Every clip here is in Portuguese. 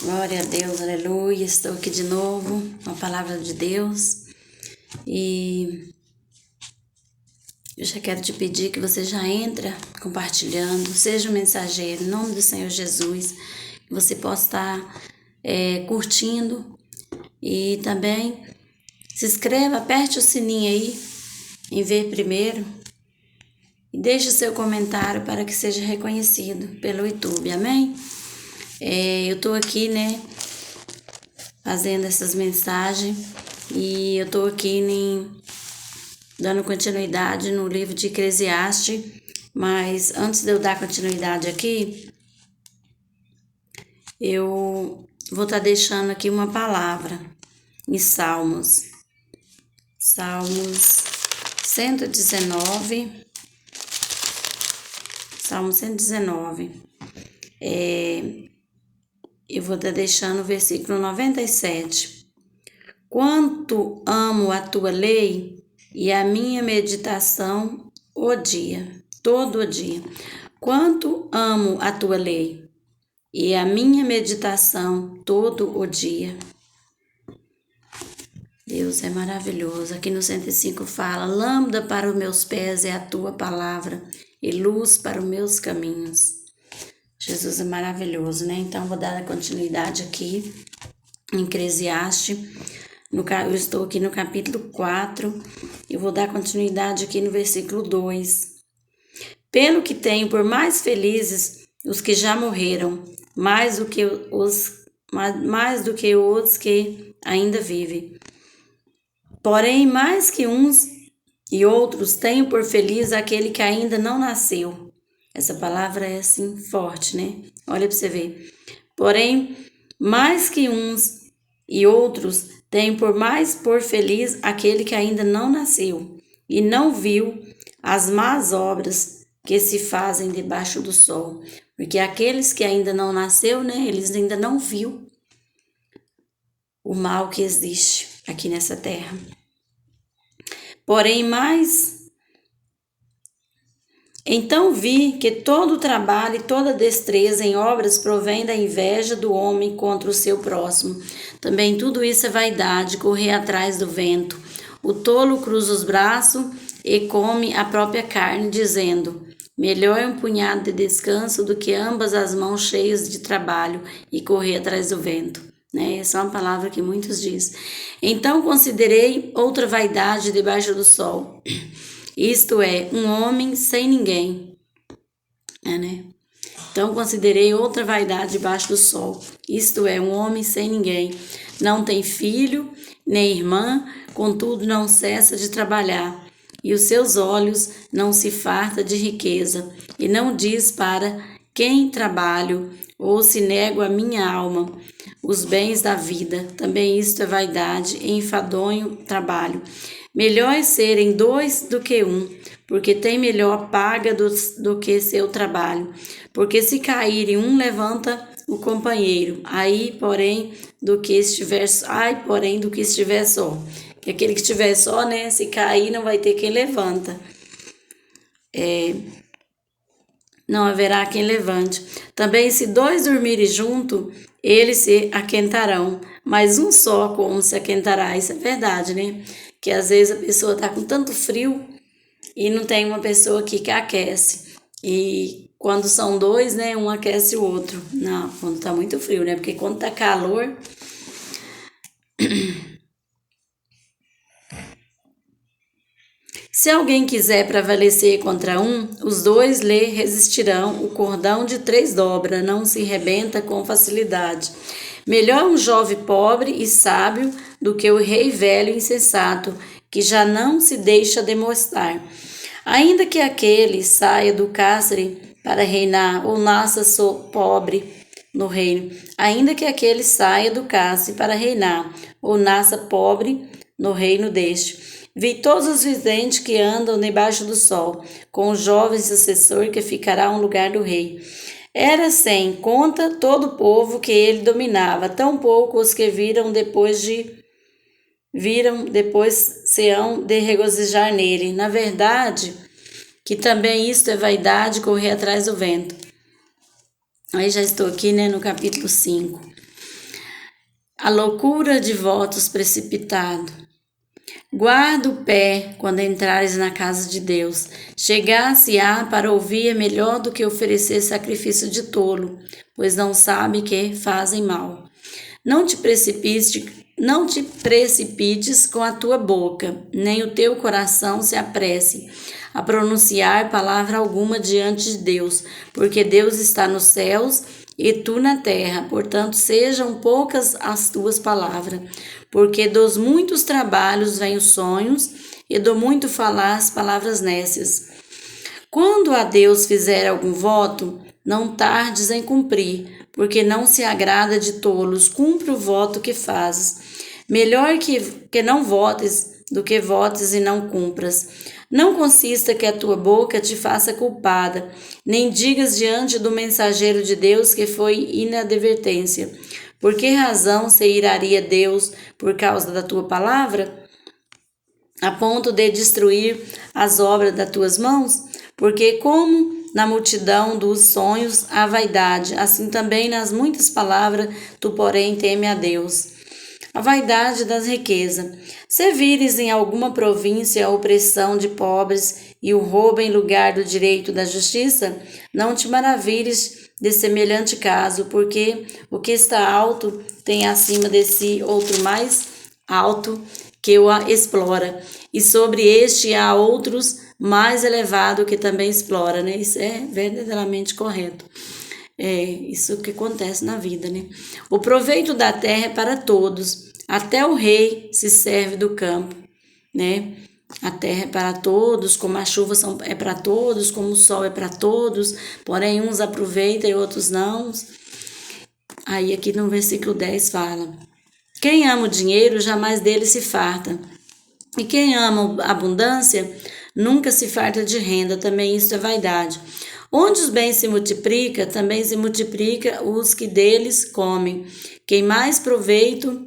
Glória a Deus, aleluia. Estou aqui de novo com a palavra de Deus e eu já quero te pedir que você já entra compartilhando, seja um mensageiro, em nome do Senhor Jesus, que você possa estar curtindo e também se inscreva, aperte o sininho aí em ver primeiro e deixe o seu comentário para que seja reconhecido pelo YouTube, amém? Eu estou aqui, fazendo essas mensagens e eu estou aqui dando continuidade no livro de Eclesiastes, mas antes de eu dar continuidade aqui, eu vou estar deixando aqui uma palavra em Salmos 119, Salmo 119, eu vou estar deixando o versículo 97. Quanto amo a tua lei e a minha meditação todo o dia. Quanto amo a tua lei e a minha meditação todo o dia. Deus é maravilhoso. Aqui no 105 fala: lâmpada para os meus pés é a tua palavra e luz para os meus caminhos. Jesus é maravilhoso, Então, vou dar a continuidade aqui em Eclesiastes. Eu estou aqui no capítulo 4 e vou dar continuidade aqui no versículo 2. Pelo que tenho por mais felizes os que já morreram, mais do que os que ainda vivem. Porém, mais que uns e outros, tenho por feliz aquele que ainda não nasceu. Essa palavra é assim forte, Olha para você ver. Porém, mais que uns e outros, tenho por feliz aquele que ainda não nasceu e não viu as más obras que se fazem debaixo do sol. Porque aqueles que ainda não nasceu, eles ainda não viu o mal que existe aqui nessa terra. Porém, então vi que todo o trabalho e toda destreza em obras provém da inveja do homem contra o seu próximo. Também tudo isso é vaidade, correr atrás do vento. O tolo cruza os braços e come a própria carne, dizendo: melhor é um punhado de descanso do que ambas as mãos cheias de trabalho e correr atrás do vento. Essa é uma palavra que muitos dizem. Então considerei outra vaidade debaixo do sol. Isto é, um homem sem ninguém. Então considerei outra vaidade debaixo do sol. Isto é, um homem sem ninguém. Não tem filho, nem irmã, contudo não cessa de trabalhar. E os seus olhos não se farta de riqueza. E não diz para quem trabalho, ou se nego a minha alma os bens da vida. Também isto é vaidade e enfadonho trabalho. Melhor é serem dois do que um, porque tem melhor paga do que seu trabalho. Porque se caírem um, levanta o companheiro. Porém, do que estiver só. E aquele que estiver só, se cair, não vai ter quem levanta. Não haverá quem levante. Também, se dois dormirem junto, eles se aquentarão, mas um só como se aquentará. Isso é verdade, Que às vezes a pessoa está com tanto frio e não tem uma pessoa que aquece. E quando são dois, um aquece o outro. Não, quando está muito frio, Porque quando está calor... Se alguém quiser prevalecer contra um, os dois lhe resistirão. O cordão de 3 dobras não se rebenta com facilidade. Melhor um jovem pobre e sábio do que o rei velho e insensato, que já não se deixa demonstrar. Ainda que aquele saia do cárcere para reinar, ou nasça pobre no reino. Ainda que aquele saia do cárcere para reinar, ou nasça pobre no reino deste. Vi todos os viventes que andam debaixo do sol, com o jovem sucessor que ficará no lugar do rei. Era sem conta todo o povo que ele dominava, tão pouco os que viram depois se hão de regozijar nele. Na verdade, que também isto é vaidade, correr atrás do vento. Aí já estou aqui, no capítulo 5. A loucura de votos precipitado. Guarda o pé quando entrares na casa de Deus. Chegar-se-á para ouvir é melhor do que oferecer sacrifício de tolo, pois não sabe que fazem mal. Não te precipites com a tua boca, nem o teu coração se apresse a pronunciar palavra alguma diante de Deus, porque Deus está nos céus e tu na terra, portanto sejam poucas as tuas palavras, porque dos muitos trabalhos vêm os sonhos, e do muito falar as palavras nécias. Quando a Deus fizer algum voto, não tardes em cumprir, porque não se agrada de tolos. Cumpre o voto que fazes. Melhor que não votes do que votes e não cumpras. Não consista que a tua boca te faça culpada, nem digas diante do mensageiro de Deus que foi inadvertência. Por que razão se iraria Deus por causa da tua palavra, a ponto de destruir as obras das tuas mãos? Porque como na multidão dos sonhos há vaidade, assim também nas muitas palavras tu, porém, teme a Deus. A vaidade das riquezas. Se vires em alguma província a opressão de pobres e o roubo em lugar do direito da justiça, não te maravilhes de semelhante caso, porque o que está alto tem acima de si outro mais alto que o explora, e sobre este há outros mais elevado que também explora, né? Isso é verdadeiramente correto. É isso que acontece na vida, né? O proveito da terra é para todos, até o rei se serve do campo, né? A terra é para todos, como a chuva é para todos, como o sol é para todos, porém uns aproveitam e outros não. Aí aqui no versículo 10 fala: quem ama o dinheiro jamais dele se farta, e quem ama a abundância nunca se farta de renda. Também isso é vaidade. Onde os bens se multiplica, também se multiplica os que deles comem. Que mais proveito,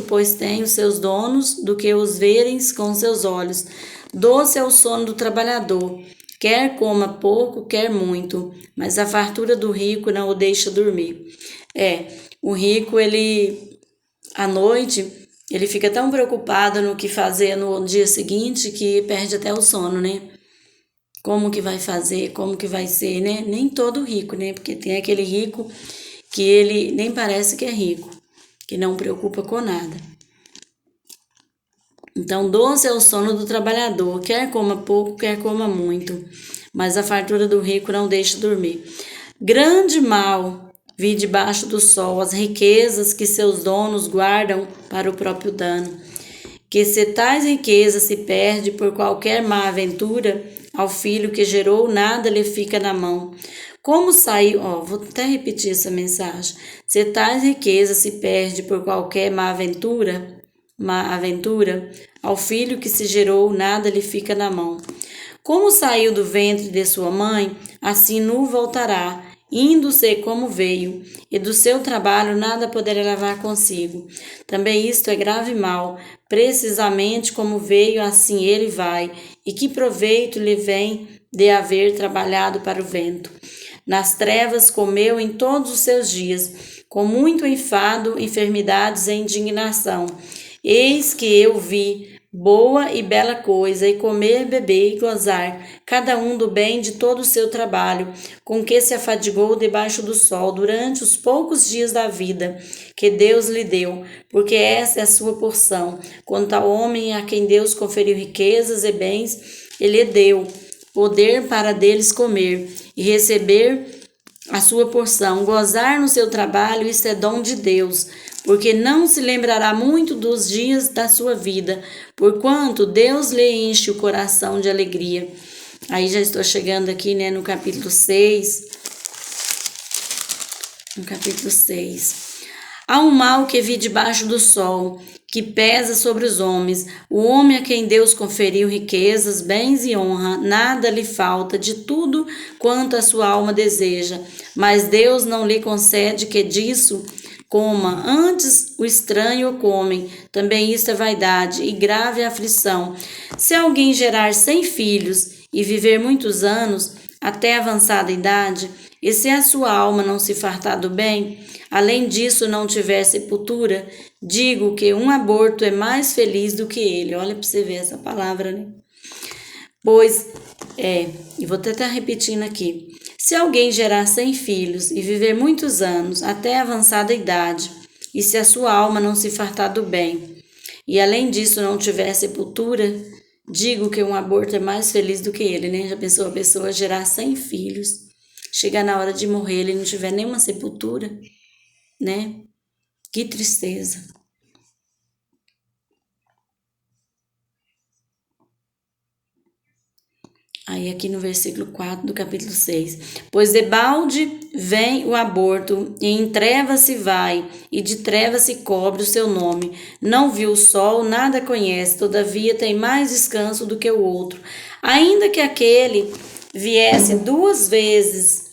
pois tem os seus donos, do que os verem com seus olhos. Doce é o sono do trabalhador, quer coma pouco, quer muito, mas a fartura do rico não o deixa dormir. O rico, ele, à noite, ele fica tão preocupado no que fazer no dia seguinte que perde até o sono, né? Como que vai fazer, como que vai ser, né? Nem todo rico, né? Porque tem aquele rico que ele nem parece que é rico, que não preocupa com nada. Então, doce é o sono do trabalhador, quer coma pouco, quer coma muito, mas a fartura do rico não deixa dormir. Grande mal vi debaixo do sol as riquezas que seus donos guardam para o próprio dano. Que se tais riquezas se perde por qualquer má aventura, ao filho que gerou nada lhe fica na mão. Como saiu, vou até repetir essa mensagem. Se tais riquezas se perde por qualquer má aventura, ao filho que se gerou nada lhe fica na mão. Como saiu do ventre de sua mãe, assim nu voltará, indo-se como veio, e do seu trabalho nada poderá levar consigo. Também isto é grave mal, precisamente como veio, assim ele vai, e que proveito lhe vem de haver trabalhado para o vento. Nas trevas comeu em todos os seus dias, com muito enfado, enfermidades e indignação. Eis que eu vi boa e bela coisa, e comer, beber e gozar, cada um do bem de todo o seu trabalho, com que se afadigou debaixo do sol durante os poucos dias da vida que Deus lhe deu, porque essa é a sua porção. Quanto ao homem a quem Deus conferiu riquezas e bens, ele deu poder para deles comer e receber a sua porção, gozar no seu trabalho, isso é dom de Deus, porque não se lembrará muito dos dias da sua vida, porquanto Deus lhe enche o coração de alegria. Aí já estou chegando aqui, né, no capítulo 6. Há um mal que vi debaixo do sol, que pesa sobre os homens. O homem a quem Deus conferiu riquezas, bens e honra, nada lhe falta de tudo quanto a sua alma deseja. Mas Deus não lhe concede que disso coma, antes o estranho o comem. Também isto é vaidade e grave aflição. Se alguém gerar 100 filhos e viver muitos anos, até avançada idade, e se a sua alma não se fartar do bem, além disso não tiver sepultura, digo que um aborto é mais feliz do que ele. Olha para você ver essa palavra, né? Pois, e vou até estar repetindo aqui. Se alguém gerar 100 filhos e viver muitos anos, até avançada idade, e se a sua alma não se fartar do bem, e além disso não tiver sepultura, digo que um aborto é mais feliz do que ele, né? Já pensou a pessoa gerar 100 filhos, chegar na hora de morrer, ele não tiver nenhuma sepultura, né? Que tristeza. Aí aqui no versículo 4 do capítulo 6. Pois debalde vem o aborto, e em trevas se vai, e de trevas se cobre o seu nome. Não viu o sol, nada conhece, todavia tem mais descanso do que o outro. Ainda que aquele viesse 2 vezes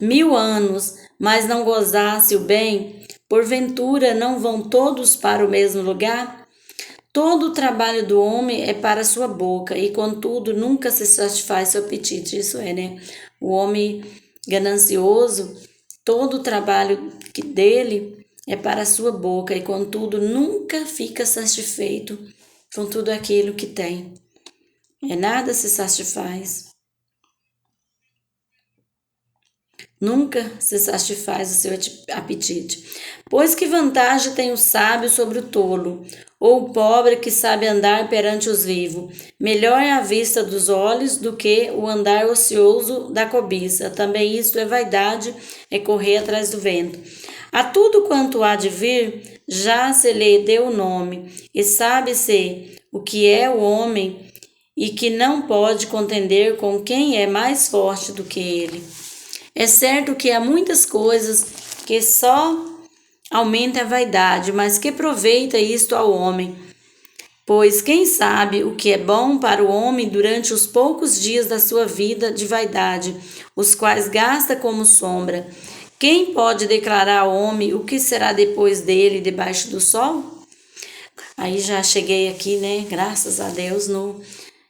1000 anos, mas não gozasse o bem, porventura não vão todos para o mesmo lugar? Todo o trabalho do homem é para a sua boca, e contudo nunca se satisfaz seu apetite. Isso é, né? O homem ganancioso, todo o trabalho dele é para a sua boca, e contudo nunca fica satisfeito com tudo aquilo que tem. Nada se satisfaz. Nunca se satisfaz o seu apetite. Pois que vantagem tem o sábio sobre o tolo, ou o pobre que sabe andar perante os vivos? Melhor é a vista dos olhos do que o andar ocioso da cobiça. Também isto é vaidade, é correr atrás do vento. A tudo quanto há de vir, já se lhe deu o nome, e sabe-se o que é o homem, e que não pode contender com quem é mais forte do que ele. É certo que há muitas coisas que só aumenta a vaidade, mas que aproveita isto ao homem? Pois quem sabe o que é bom para o homem durante os poucos dias da sua vida de vaidade, os quais gasta como sombra? Quem pode declarar ao homem o que será depois dele debaixo do sol? Aí já cheguei aqui, né? Graças a Deus, no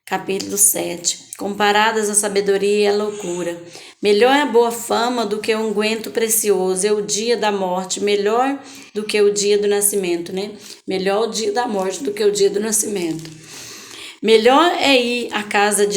capítulo 7. Comparadas a sabedoria e a loucura. Melhor é a boa fama do que o unguento precioso, é o dia da morte, melhor do que o dia do nascimento, né? Melhor o dia da morte do que o dia do nascimento. Melhor é ir à casa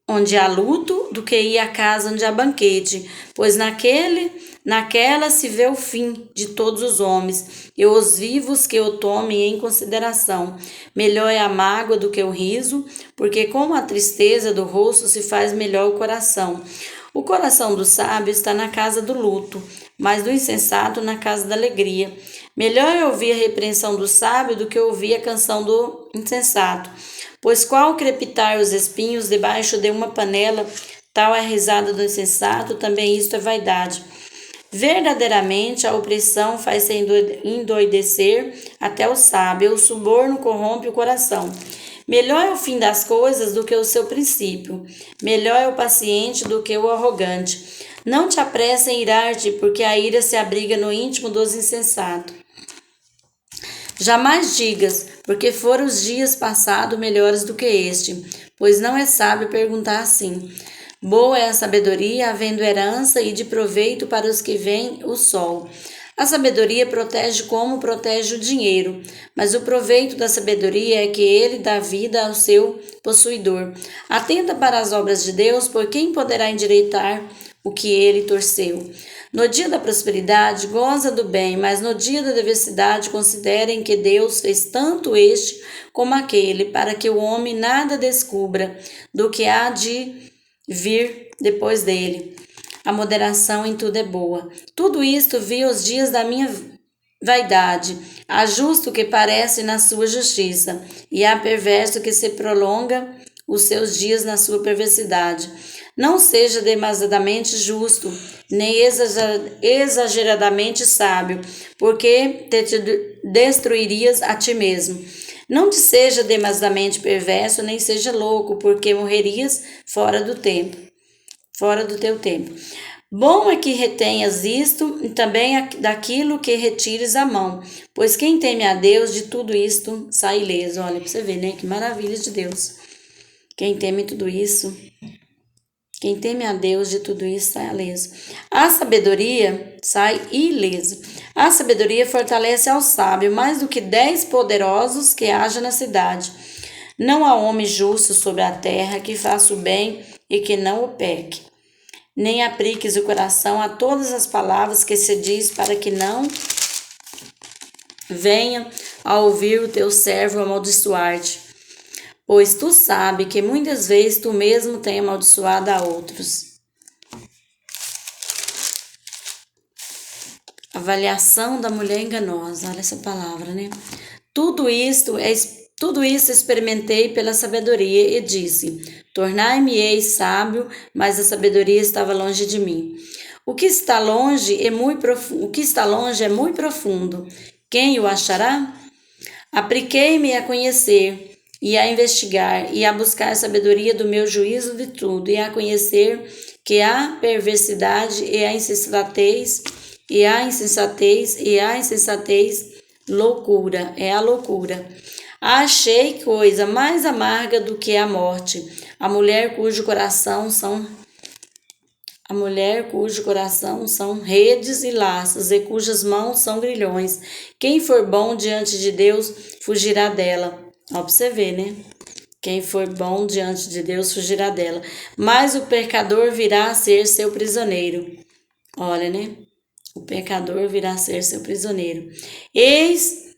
onde há luto do que ir à casa onde há banquete, pois naquela se vê o fim de todos os homens, e os vivos que o tomem em consideração. Melhor é a mágoa do que o riso, porque com a tristeza do rosto se faz melhor o coração. O coração do sábio está na casa do luto, mas do insensato na casa da alegria. Melhor é ouvir a repreensão do sábio do que ouvir a canção do insensato. Pois qual crepitar os espinhos debaixo de uma panela, tal é a risada do insensato, também isto é vaidade. Verdadeiramente a opressão faz-se endoidecer até o sábio, o suborno corrompe o coração. Melhor é o fim das coisas do que o seu princípio. Melhor é o paciente do que o arrogante. Não te apressa em irar-te, porque a ira se abriga no íntimo dos insensatos. Jamais digas, porque foram os dias passados melhores do que este, pois não é sábio perguntar assim. Boa é a sabedoria, havendo herança e de proveito para os que veem o sol. A sabedoria protege como protege o dinheiro, mas o proveito da sabedoria é que ele dá vida ao seu possuidor. Atenta para as obras de Deus, por quem poderá endireitar o que ele torceu. No dia da prosperidade, goza do bem, mas no dia da adversidade, considerem que Deus fez tanto este como aquele, para que o homem nada descubra do que há de vir depois dele. A moderação em tudo é boa. Tudo isto vi os dias da minha vaidade. Há justo que parece na sua justiça, e há perverso que se prolonga os seus dias na sua perversidade. Não seja demasiadamente justo, nem exageradamente sábio, porque te destruirias a ti mesmo. Não te seja demasiadamente perverso, nem seja louco, porque morrerias fora do teu tempo. Bom é que retenhas isto e também daquilo que retires a mão, pois quem teme a Deus de tudo isto sai ileso. Olha, para você ver, né? Que maravilha de Deus. Quem teme tudo isso Quem teme a Deus de tudo isso sai ileso. A sabedoria sai ileso. A sabedoria fortalece ao sábio mais do que 10 poderosos que haja na cidade. Não há homem justo sobre a terra que faça o bem e que não o peque. Nem apliques o coração a todas as palavras que se diz, para que não venha a ouvir o teu servo amaldiçoar-te. Pois tu sabe que muitas vezes tu mesmo tem amaldiçoado a outros. Avaliação da mulher enganosa. Olha essa palavra, né? Tudo isso experimentei pela sabedoria e disse: tornai-me-ei sábio, mas a sabedoria estava longe de mim. O que está longe é muito profundo. Quem o achará? Apliquei-me a conhecer e a investigar e a buscar a sabedoria do meu juízo de tudo, e a conhecer que há perversidade e a insensatez, loucura, é a loucura. Achei coisa mais amarga do que a morte, a mulher cujo coração são redes e laços, e cujas mãos são grilhões. Quem for bom diante de Deus fugirá dela. Ó, pra você ver, né? Quem for bom diante de Deus fugirá dela. Mas o pecador virá a ser seu prisioneiro. Olha, né? O pecador virá a ser seu prisioneiro. Eis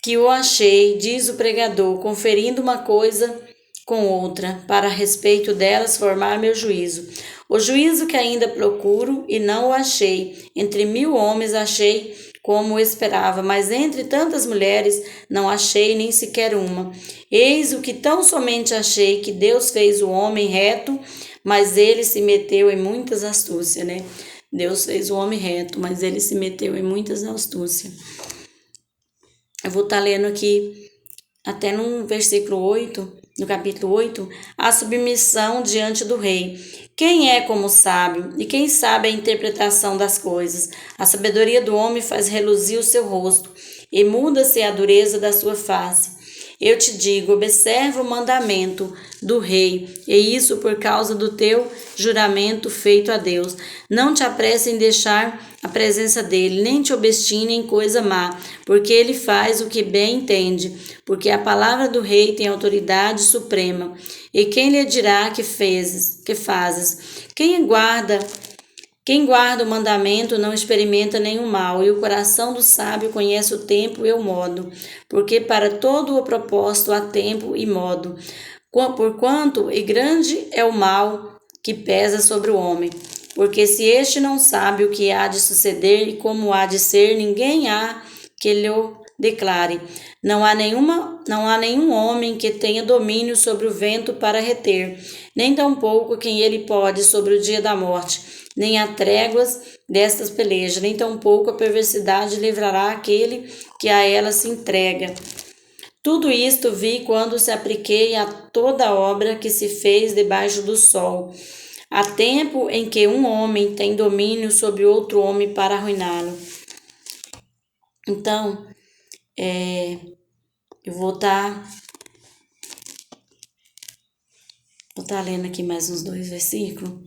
que o achei, diz o pregador, conferindo uma coisa com outra, para a respeito delas formar meu juízo. O juízo que ainda procuro e não o achei. Entre 1000 homens achei como o esperava, mas entre tantas mulheres não achei nem sequer uma. Eis o que tão somente achei, que Deus fez o homem reto, mas ele se meteu em muitas astúcias, né? Deus fez o homem reto, mas ele se meteu em muitas astúcias. Eu vou estar lendo aqui até no versículo 8, no capítulo 8, a submissão diante do rei. Quem é como sábio, e quem sabe a interpretação das coisas? A sabedoria do homem faz reluzir o seu rosto, e muda-se a dureza da sua face. Eu te digo, observa o mandamento do rei, e isso por causa do teu juramento feito a Deus. Não te apresse em deixar a presença dele, nem te obstine em coisa má, porque ele faz o que bem entende, porque a palavra do rei tem autoridade suprema. E quem lhe dirá que fazes? Quem guarda o mandamento não experimenta nenhum mal, e o coração do sábio conhece o tempo e o modo, porque para todo o propósito há tempo e modo. Porquanto e grande é o mal que pesa sobre o homem, porque se este não sabe o que há de suceder e como há de ser, ninguém há que lhe declare. Não há nenhum homem que tenha domínio sobre o vento para reter, nem tampouco quem ele pode sobre o dia da morte. Nem há tréguas destas pelejas, nem tampouco a perversidade livrará aquele que a ela se entrega. Tudo isto vi quando se apliquei a toda a obra que se fez debaixo do sol. Há tempo em que um homem tem domínio sobre outro homem para arruiná-lo. Então, eu vou estar lendo aqui mais uns 2 versículos.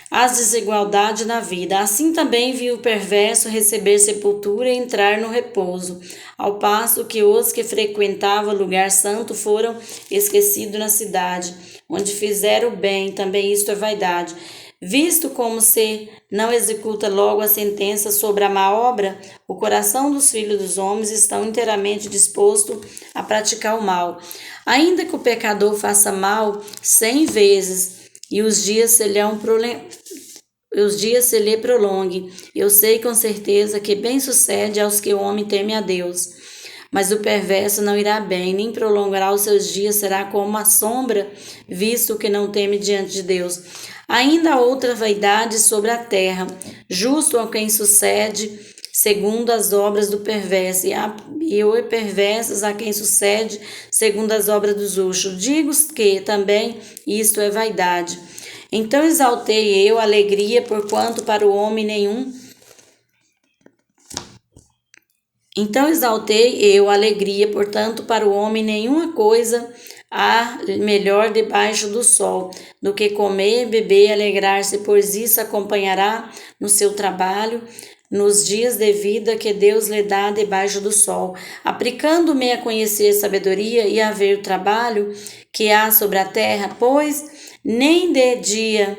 As desigualdades na vida. Assim também viu o perverso receber sepultura e entrar no repouso, ao passo que os que frequentavam o lugar santo foram esquecidos na cidade, onde fizeram o bem, também isto é vaidade. Visto como se não executa logo a sentença sobre a má obra, o coração dos filhos dos homens estão inteiramente disposto a praticar o mal. Ainda que o pecador faça mal 100 vezes, e os dias se lhe prolongue. Eu sei com certeza que bem sucede aos que o homem teme a Deus. Mas o perverso não irá bem, nem prolongará os seus dias, será como uma sombra, visto que não teme diante de Deus. Ainda há outra vaidade sobre a terra, justo a quem sucede segundo as obras do perverso, e o perversos a quem sucede segundo as obras dos justos. Digo que também isto é vaidade. Então exaltei eu a alegria, porquanto para o homem nenhum. Então exaltei eu a alegria, portanto para o homem nenhuma coisa há melhor debaixo do sol do que comer, beber e alegrar-se, pois isso acompanhará no seu trabalho, nos dias de vida que Deus lhe dá debaixo do sol. Aplicando-me a conhecer sabedoria e a ver o trabalho que há sobre a terra, pois nem de dia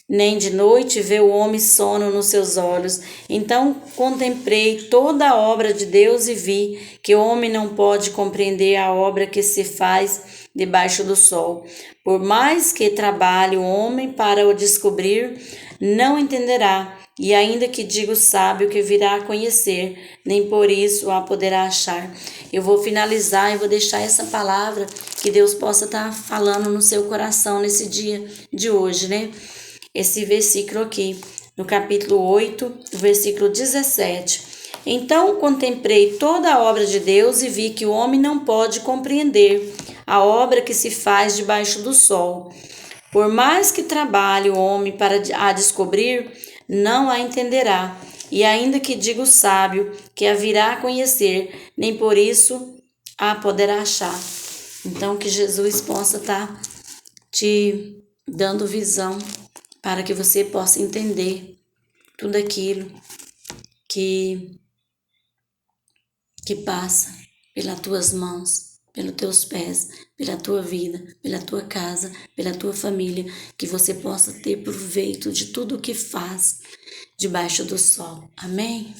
nem de noite vê o homem sono nos seus olhos. Então contemplei toda a obra de Deus e vi que o homem não pode compreender a obra que se faz debaixo do sol. Por mais que trabalhe o homem para o descobrir, não entenderá. E ainda que diga o sábio que virá a conhecer, nem por isso a poderá achar. Eu vou finalizar e vou deixar essa palavra que Deus possa estar falando no seu coração nesse dia de hoje, né? Esse versículo aqui, no capítulo 8, versículo 17. Então contemplei toda a obra de Deus e vi que o homem não pode compreender a obra que se faz debaixo do sol. Por mais que trabalhe o homem para a descobrir, não a entenderá. E ainda que diga o sábio que a virá a conhecer, nem por isso a poderá achar. Então que Jesus possa estar te dando visão para que você possa entender tudo aquilo que passa pelas tuas mãos, pelos teus pés, pela tua vida, pela tua casa, pela tua família, que você possa ter proveito de tudo o que faz debaixo do sol. Amém?